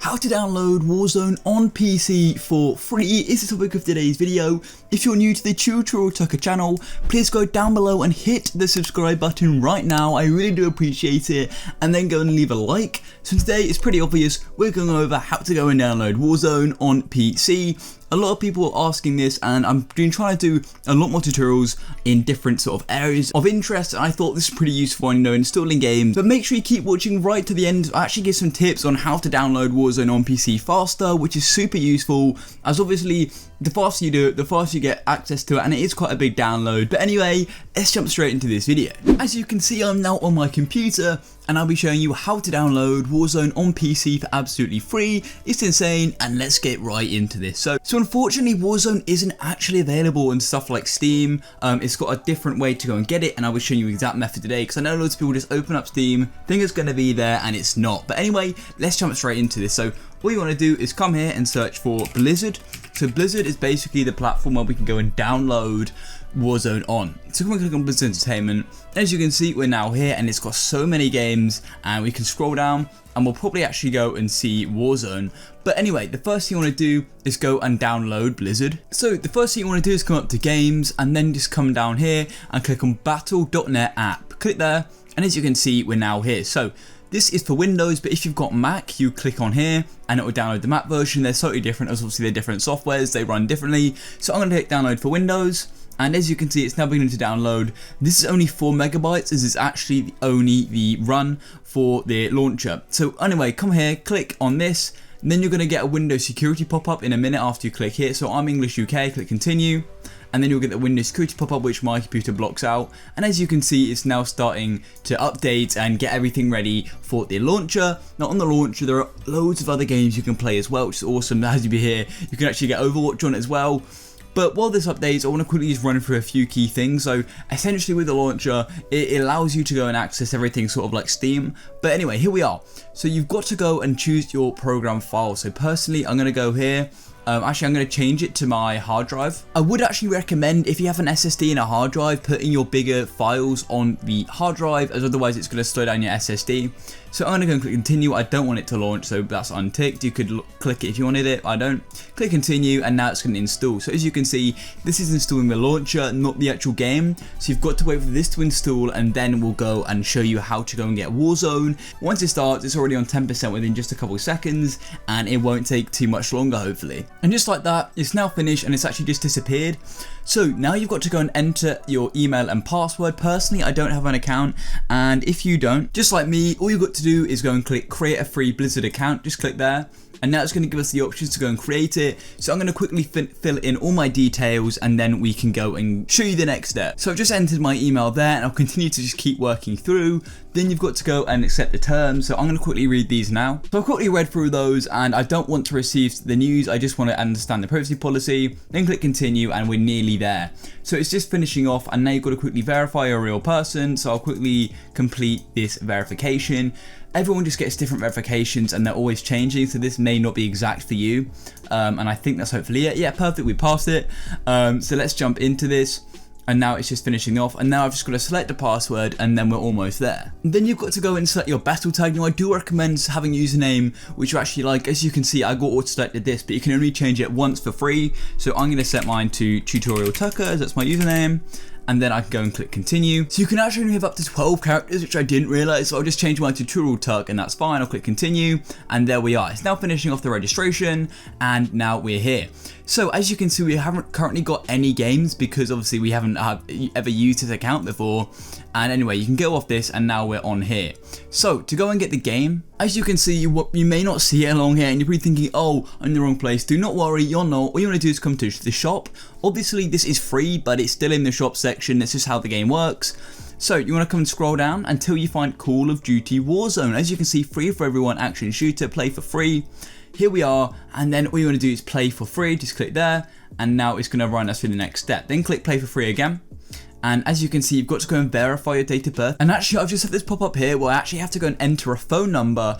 how to download Warzone on PC for free is the topic of today's video. If you're new to the TutorialTucker channel, please go down below and hit the subscribe button right now. I really do appreciate it, and then go and leave a like. So today it's pretty obvious, we're going over how to go and download Warzone on PC. A lot of people are asking this, and I've been trying to do a lot more tutorials in different sort of areas of interest, and I thought this is pretty useful on, installing games. But make sure you keep watching right to the end. I actually give some tips on how to download Warzone on PC faster, which is super useful, as obviously the faster you do it, the faster you get access to it, and it is quite a big download. But anyway, let's jump straight into this video. As you can see, I'm now on my computer, and I'll be showing you how to download Warzone on PC for absolutely free. It's insane, and let's get right into this. So unfortunately, Warzone isn't actually available in stuff like Steam. It's got a different way to go and get it, and I will show you the exact method today, because I know loads of people just open up Steam, think it's going to be there, and it's not. But anyway, let's jump straight into this. So all you want to do is come here and search for Blizzard. So Blizzard is basically the platform where we can go and download Warzone on. So come and click on Blizzard Entertainment. As you can see, we're now here, and it's got so many games, and we can scroll down and we'll probably actually go and see Warzone. But anyway, the first thing you want to do is go and download Blizzard. So the first thing you want to do is come up to games, and then just come down here and click on battle.net app. Click there, and as you can see, we're now here. So this is for Windows, but if you've got Mac, you click on here and it will download the Mac version. They're slightly different, as obviously they're different softwares, they run differently. So I'm going to click download for Windows, and as you can see, it's now beginning to download. This is only 4 megabytes, as it's actually only the run for the launcher. So anyway, come here, click on this, and then you're going to get a Windows security pop-up in a minute after you click here. So I'm English UK, click continue. And then you'll get the Windows security pop-up, which my computer blocks out. And as you can see, it's now starting to update and get everything ready for the launcher. Now on the launcher, there are loads of other games you can play as well, which is awesome. As you be here, you can actually get Overwatch on it as well. But while this updates, I want to quickly just run through a few key things. So essentially with the launcher, it allows you to go and access everything sort of like Steam. But anyway, here we are. So you've got to go and choose your program file. So personally, I'm going to go here. Actually, I'm going to change it to my hard drive. I would actually recommend, if you have an SSD and a hard drive, putting your bigger files on the hard drive, as otherwise it's going to slow down your SSD. So I'm going to go and click continue. I don't want it to launch, so that's unticked. You could click it if you wanted it. I don't. Click continue, and now it's going to install. So as you can see, this is installing the launcher, not the actual game. So you've got to wait for this to install, and then we'll go and show you how to go and get Warzone. Once it starts, it's already on 10% within just a couple of seconds, and it won't take too much longer, hopefully. And just like that, it's now finished, and it's actually just disappeared. So now you've got to go and enter your email and password. Personally, I don't have an account, and if you don't, just like me, all you've got to do is go and click create a free Blizzard account. Just click there, and now it's going to give us the options to go and create it. So I'm going to quickly fill in all my details, and then we can go and show you the next step. So I've just entered my email there, and I'll continue to just keep working through. Then you've got to go and accept the terms. So I'm going to quickly read these now. So I've quickly read through those, and I don't want to receive the news. I just want to understand the privacy policy. Then click continue, and we're nearly there. So it's just finishing off, and now you've got to quickly verify you're a real person. So I'll quickly complete this verification. Everyone just gets different verifications, and they're always changing, so this may not be exact for you. And I think that's hopefully it. Yeah, perfect, we passed it. So let's jump into this. And now it's just finishing off, and now I've just got to select the password, and then we're almost there. And then you've got to go and select your battle tag. Now I do recommend having a username which you actually like. As you can see, I got auto selected this, but you can only change it once for free. So I'm going to set mine to TutorialTucker, as that's my username. And then I can go and click continue. So you can actually have up to 12 characters, which I didn't realize. So I'll just change mine to TutorialTucker, and that's fine. I'll click continue, and there we are. It's now finishing off the registration, and now we're here. So as you can see, we haven't currently got any games, because obviously we haven't ever used this account before. And anyway, you can go off this, and now we're on here. So to go and get the game, as you can see, you may not see it along here, and you're probably thinking, oh, I'm in the wrong place. Do not worry, you're not. All you want to do is come to the shop. Obviously this is free, but it's still in the shop section. This is how the game works. So you want to come and scroll down until you find Call of Duty Warzone. As you can see, free for everyone, action shooter, play for free. Here we are, and then all you want to do is play for free. Just click there, and now it's going to run us through the next step. Then click play for free again. And as you can see, you've got to go and verify your date of birth. And actually, I've just had this pop up here where I actually have to go and enter a phone number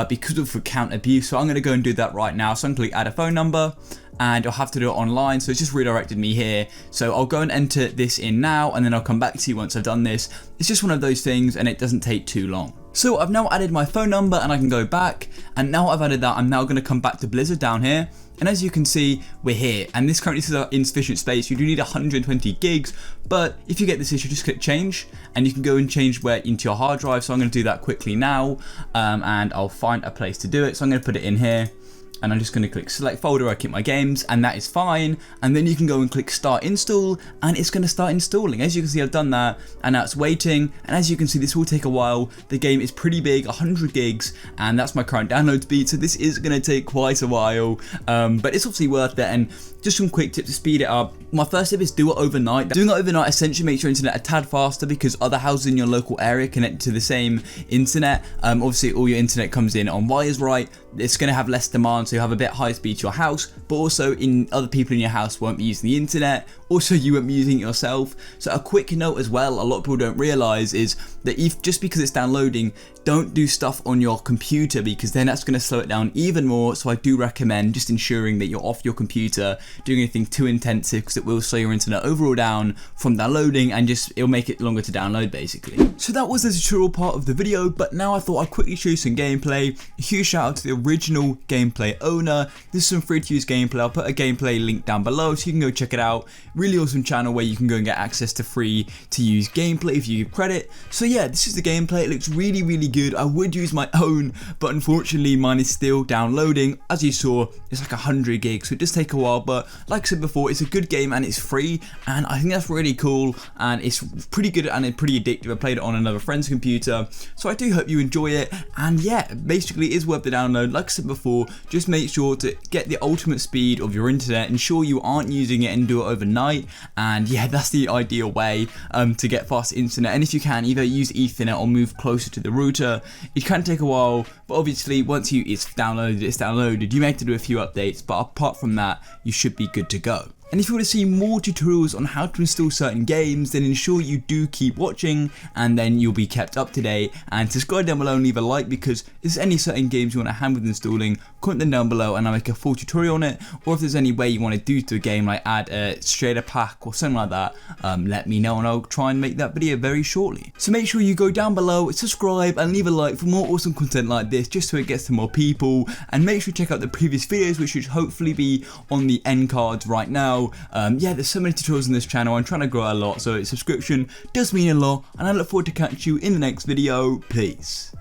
because of account abuse. So I'm going to go and do that right now. So I'm going to click add a phone number, and I'll have to do it online. So it's just redirected me here. So I'll go and enter this in now, and then I'll come back to you once I've done this. It's just one of those things, and it doesn't take too long. So I've now added my phone number and I can go back, and now I've added that, I'm now going to come back to Blizzard down here. And as you can see, we're here, and this currently says insufficient space. You do need 120 gigs, but if you get this issue, just click change, and you can go and change where into your hard drive. So I'm going to do that quickly now, and I'll find a place to do it. So I'm going to put it in here. And I'm just going to click select folder where I keep my games, and that is fine. And then you can go and click start install, and it's going to start installing. As you can see, I've done that, and now it's waiting. And as you can see, this will take a while. The game is pretty big, 100 gigs, and that's my current download speed. So this is going to take quite a while, but it's obviously worth it. And just some quick tips to speed it up. My first tip is do it overnight. Doing it overnight essentially makes your internet a tad faster because other houses in your local area connect to the same internet. Obviously, all your internet comes in on wires, right? It's going to have less demand, so you have a bit higher speed to your house, but also other people in your house won't be using the internet. Also, you won't be using it yourself. So a quick note as well, a lot of people don't realize is that just because it's downloading, don't do stuff on your computer because then that's going to slow it down even more. So I do recommend just ensuring that you're off your computer doing anything too intensive, because it will slow your internet overall down from downloading, and it'll make it longer to download basically. So that was the tutorial part of the video, but now I thought I'd quickly show you some gameplay. A huge shout out to the original gameplay owner. This is some free to use gameplay. I'll put a gameplay link down below so you can go check it out. Really awesome channel where you can go and get access to free to use gameplay if you give credit. So yeah, this is the gameplay. It looks really, really good. I would use my own, but unfortunately mine is still downloading. As you saw, it's like 100 gigs, so it does take a while, but like I said before, it's a good game and it's free, and I think that's really cool, and it's pretty good and pretty addictive. I played it on another friend's computer, so I do hope you enjoy it. And yeah, basically it is worth the download. Like I said before, just make sure to get the ultimate speed of your internet, ensure you aren't using it and do it overnight, and yeah, that's the ideal way to get fast internet. And if you can, either use Ethernet or move closer to the router. It can take a while, but obviously once it's downloaded, you may have to do a few updates, but apart from that, you should be good to go. And if you want to see more tutorials on how to install certain games, then ensure you do keep watching, and then you'll be kept up to date. And subscribe down below and leave a like, because if there's any certain games you want to hand with installing, comment them down below and I'll make a full tutorial on it. Or if there's any way you want to do to a game, like add a shader pack or something like that, let me know and I'll try and make that video very shortly. So make sure you go down below, subscribe and leave a like for more awesome content like this, just so it gets to more people. And make sure you check out the previous videos, which should hopefully be on the end cards right now. Yeah, there's so many tutorials on this channel. I'm trying to grow a lot, so subscription does mean a lot, and I look forward to catching you in the next video. Peace.